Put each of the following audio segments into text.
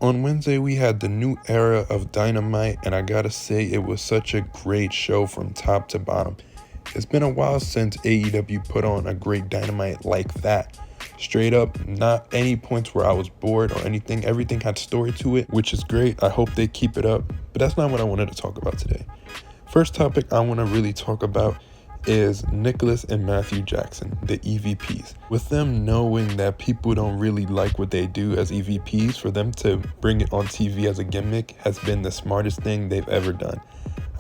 On Wednesday, we had the new era of Dynamite, and I gotta say, it was such a great show from top to bottom. It's been a while since AEW put on a great Dynamite like that. Straight up, not any points where I was bored or anything. Everything had story to it, which is great. I hope they keep it up, but that's not what I wanted to talk about today. First topic I want to really talk about is Nicholas and Matthew Jackson, the EVPs. With them knowing that people don't really like what they do as EVPs, for them to bring it on TV as a gimmick has been the smartest thing they've ever done.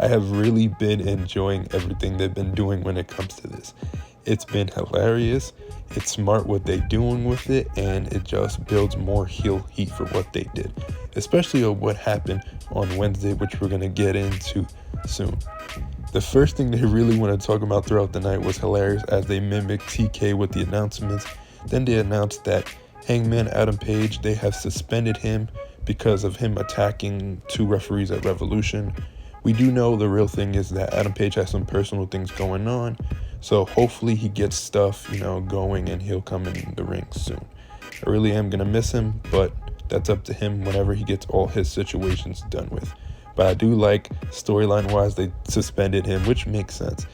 I have really been enjoying everything they've been doing when it comes to this. It's been hilarious, it's smart what they're doing with it, and it just builds more heel heat for what they did. Especially of what happened on Wednesday, which we're going to get into soon. The first thing they really want to talk about throughout the night was hilarious as they mimicked TK with the announcements. Then they announced that Hangman Adam Page, they have suspended him because of him attacking 2 referees at Revolution. We do know the real thing is that Adam Page has some personal things going on, so hopefully he gets stuff, going, and he'll come in the ring soon. I really am going to miss him, but that's up to him whenever he gets all his situations done with. But I do like, storyline-wise, they suspended him, which makes sense.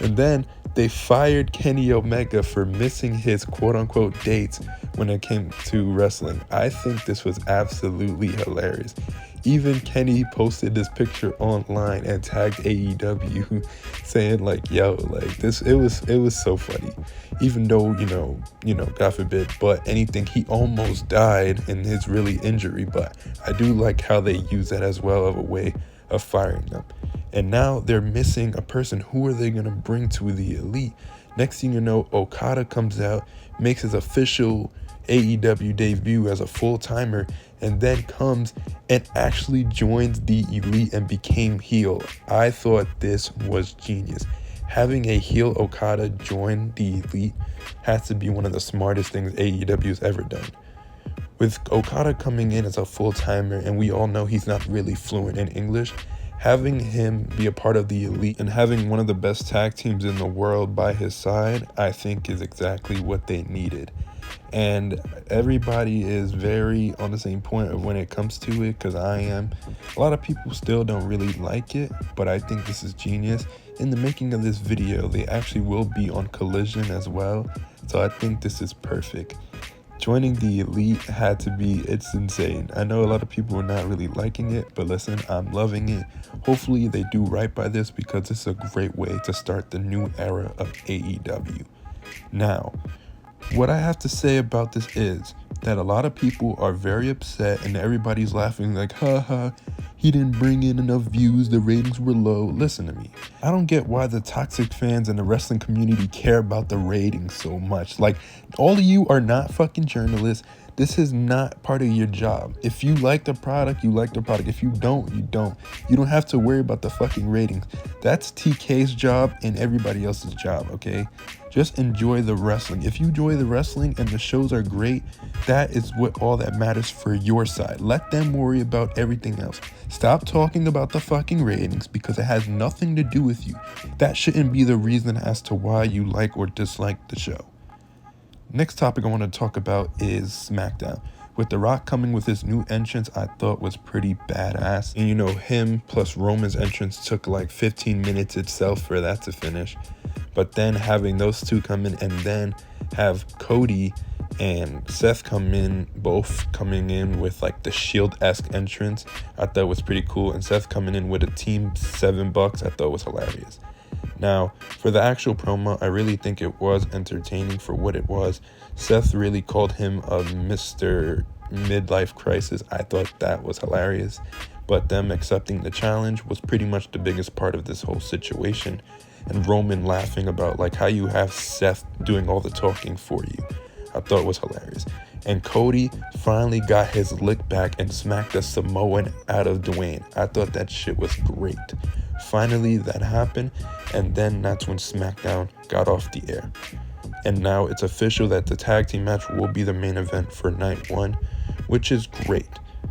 And then they fired Kenny Omega for missing his quote-unquote dates when it came to wrestling. I think this was absolutely hilarious. Even Kenny posted this picture online and tagged AEW saying this, it was so funny. Even though, God forbid, but anything, he almost died in his really injury, but I do like how they use that as well of a way of firing them. And now they're missing a person. Who are they going to bring to the Elite? Next thing you know, Okada comes out, makes his official AEW debut as a full-timer, and then comes and actually joins the Elite and became heel. I thought this was genius. Having a heel Okada join the Elite has to be one of the smartest things AEW's ever done. With Okada coming in as a full-timer, and we all know he's not really fluent in English, having him be a part of the Elite and having one of the best tag teams in the world by his side, I think is exactly what they needed. And everybody is very on the same point of when it comes to it, because I am. A lot of people still don't really like it, but I think this is genius. In the making of this video, they actually will be on Collision as well, so I think this is perfect. Joining the Elite had to be, it's insane. I know a lot of people are not really liking it, but listen, I'm loving it. Hopefully they do right by this, because it's a great way to start the new era of AEW. Now, what I have to say about this is that a lot of people are very upset and everybody's laughing like, haha, he didn't bring in enough views, the ratings were low. Listen to me. I don't get why the toxic fans and the wrestling community care about the ratings so much. Like, all of you are not fucking journalists. This is not part of your job. If you like the product, you like the product. If you don't, you don't. You don't have to worry about the fucking ratings. That's TK's job and everybody else's job, okay? Just enjoy the wrestling. If you enjoy the wrestling and the shows are great, that is what all that matters for your side. Let them worry about everything else. Stop talking about the fucking ratings, because it has nothing to do with you. That shouldn't be the reason as to why you like or dislike the show. Next topic I want to talk about is SmackDown. With The Rock coming with his new entrance, I thought was pretty badass. And him plus Roman's entrance took like 15 minutes itself for that to finish. But then having those two come in and then have Cody and Seth come in, both coming in with like the Shield-esque entrance, I thought was pretty cool. And Seth coming in with a Team 7 Bucks, I thought was hilarious. Now, for the actual promo, I really think it was entertaining for what it was. Seth really called him a Mr. Midlife Crisis. I thought that was hilarious. But them accepting the challenge was pretty much the biggest part of this whole situation. And Roman laughing about like how you have Seth doing all the talking for you, I thought was hilarious. And Cody finally got his lick back and smacked a Samoan out of Dwayne. I thought that shit was great. Finally, that happened, and then that's when SmackDown got off the air. And now it's official that the tag team match will be the main event for night 1, which is great.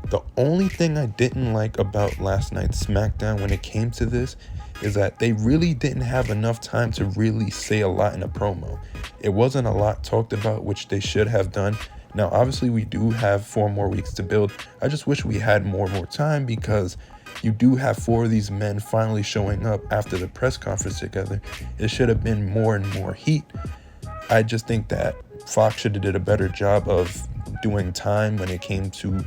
The only thing I didn't like about last night's SmackDown when it came to this is that they really didn't have enough time to really say a lot in a promo. It wasn't a lot talked about, which they should have done. Now, obviously, we do have 4 more weeks to build. I just wish we had more time, because you do have 4 of these men finally showing up after the press conference together. It should have been more and more heat. I just think that Fox should have did a better job of doing time when it came to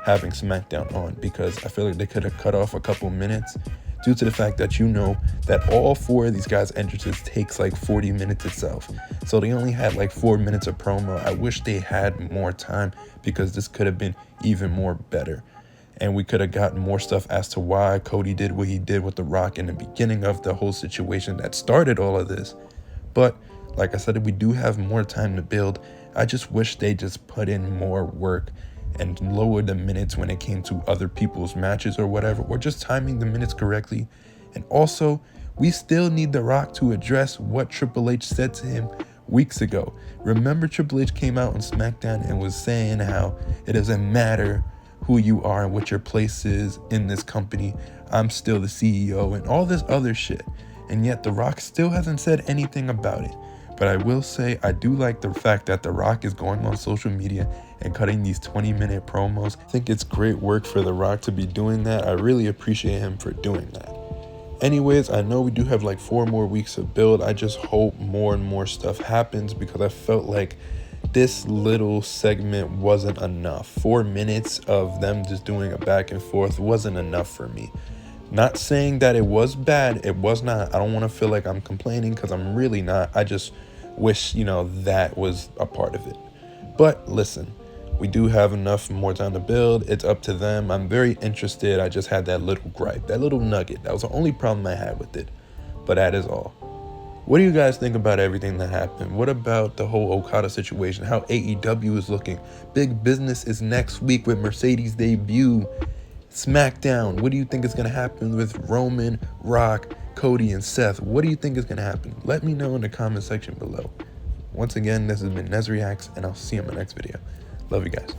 having SmackDown on, because I feel like they could have cut off a couple minutes, due to the fact that that all 4 of these guys' entrances takes like 40 minutes itself. So they only had like 4 minutes of promo. I wish they had more time, because this could have been even more better. And we could have gotten more stuff as to why Cody did what he did with The Rock in the beginning of the whole situation that started all of this. But like I said, we do have more time to build. I just wish they just put in more work and lower the minutes when it came to other people's matches or whatever, or just timing the minutes correctly. And also, we still need The Rock to address what Triple H said to him weeks ago. Remember, Triple H came out on SmackDown and was saying how it doesn't matter who you are and what your place is in this company, I'm still the CEO, and all this other shit. And yet The Rock still hasn't said anything about it. But I will say, I do like the fact that The Rock is going on social media and cutting these 20-minute promos. I think it's great work for The Rock to be doing that. I really appreciate him for doing that. Anyways, I know we do have like 4 more weeks of build. I just hope more and more stuff happens, because I felt like this little segment wasn't enough. 4 minutes of them just doing a back and forth wasn't enough for me. Not saying that it was bad. It was not. I don't want to feel like I'm complaining, because I'm really not. I just wish, that was a part of it. But listen, we do have enough more time to build. It's up to them. I'm very interested. I just had that little gripe, that little nugget. That was the only problem I had with it. But that is all. What do you guys think about everything that happened? What about the whole Okada situation? How AEW is looking? Big Business is next week with Mercedes debut. SmackDown, what do you think is going to happen with Roman, Rock, Cody, and Seth? What do you think is going to happen? Let me know in the comment section below. Once again, this has been NezReacts, and I'll see you in my next video. Love you guys.